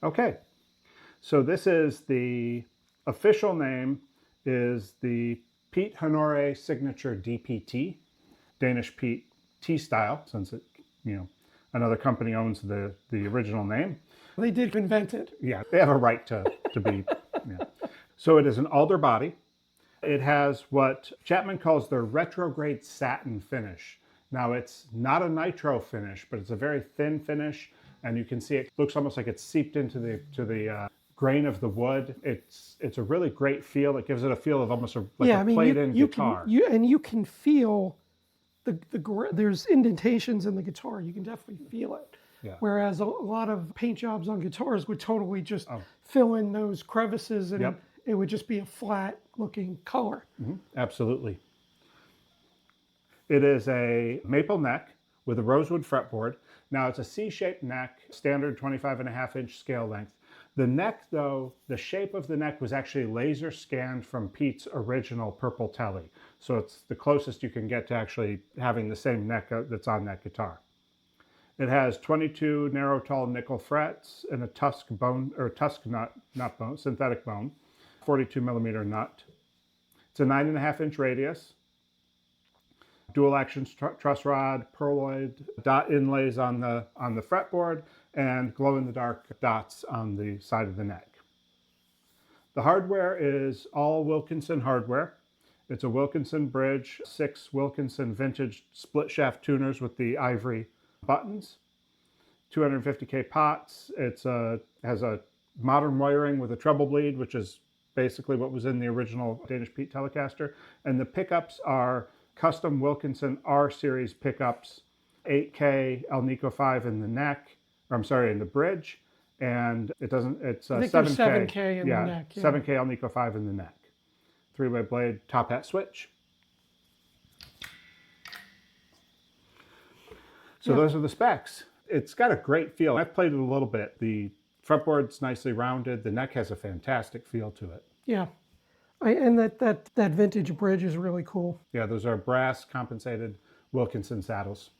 Okay, so this is the official name is the Pete Honore Signature DPT, Danish Pete T style, since it, another company owns the original name. They did invent it. Yeah, they have a right to be. Yeah. So it is an alder body. It has what Chapman calls their retrograde satin finish. Now it's not a nitro finish, but it's a very thin finish, and you can see it looks almost like it's seeped into the grain of the wood. It's a really great feel. It gives it a feel of almost like a played-in guitar. You can feel there's indentations in the guitar. You can definitely feel it. Yeah. Whereas a lot of paint jobs on guitars would totally just fill in those crevices, and it would just be a flat looking color. Absolutely. It is a maple neck with a rosewood fretboard. Now it's a C-shaped neck, standard 25.5-inch scale length. The neck, though, the shape of the neck was actually laser scanned from Pete's original purple Tele. So it's the closest you can get to actually having the same neck that's on that guitar. It has 22 narrow tall nickel frets and a tusk bone, or tusk nut, not bone, synthetic bone, 42 millimeter nut. It's a 9.5-inch radius. Dual action truss rod, pearloid dot inlays on the fretboard, and glow in the dark dots on the side of the neck. The hardware is all Wilkinson hardware. It's a Wilkinson bridge, 6 Wilkinson vintage split shaft tuners with the ivory buttons, 250K pots. It has a modern wiring with a treble bleed, which is basically what was in the original Danish Pete Telecaster. And the pickups are custom Wilkinson R series pickups, 8K Alnico 5 in the neck, or I'm sorry, in the bridge, and it's I think 7K in the neck. Yeah. 7K Alnico 5 in the neck. 3-way blade, top hat switch. So those are the specs. It's got a great feel. I've played it a little bit. The fretboard's nicely rounded. The neck has a fantastic feel to it. Yeah. And that vintage bridge is really cool. Yeah, those are brass compensated Wilkinson saddles.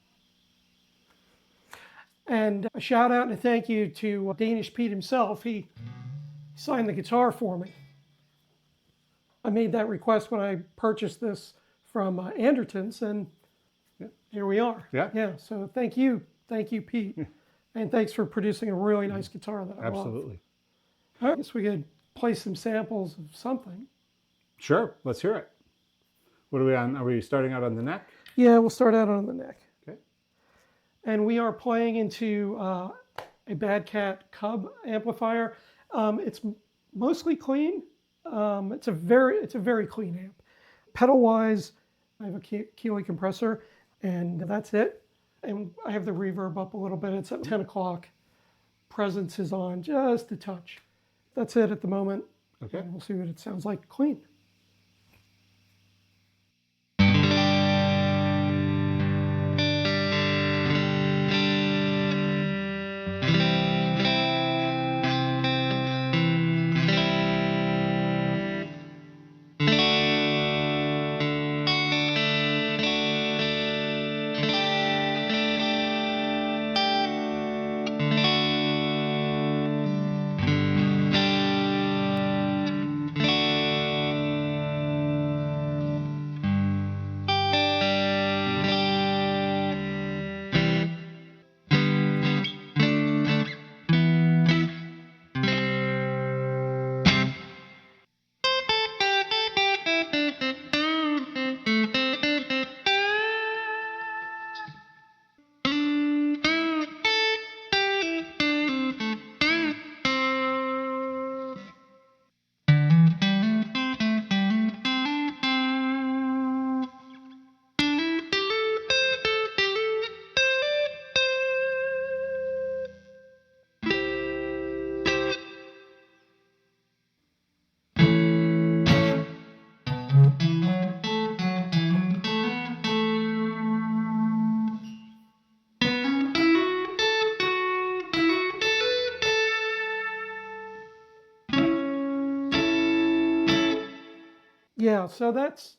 And a shout out and a thank you to Danish Pete himself. He signed the guitar for me. I made that request when I purchased this from Anderton's, and here we are. Yeah. So thank you, Pete, and thanks for producing a really nice guitar that I love. Absolutely. I guess we could play some samples of something. Sure, let's hear it. What are we on? Are we starting out on the neck? Yeah, we'll start out on the neck. Okay. And we are playing into a Bad Cat Cub amplifier. It's mostly clean. It's a very clean amp. Pedal wise, I have a Keeley compressor, and that's it. And I have the reverb up a little bit. It's at 10 o'clock. Presence is on just a touch. That's it at the moment. Okay. And we'll see what it sounds like clean. Yeah, so that's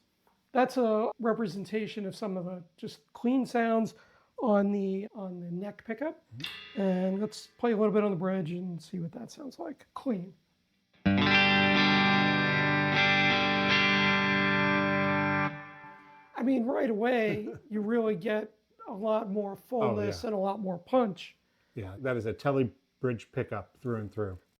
a representation of some of the just clean sounds on the neck pickup. And let's play a little bit on the bridge and see what that sounds like. Clean. I mean, right away, you really get a lot more fullness and a lot more punch. Yeah, that is a Tele bridge pickup through and through.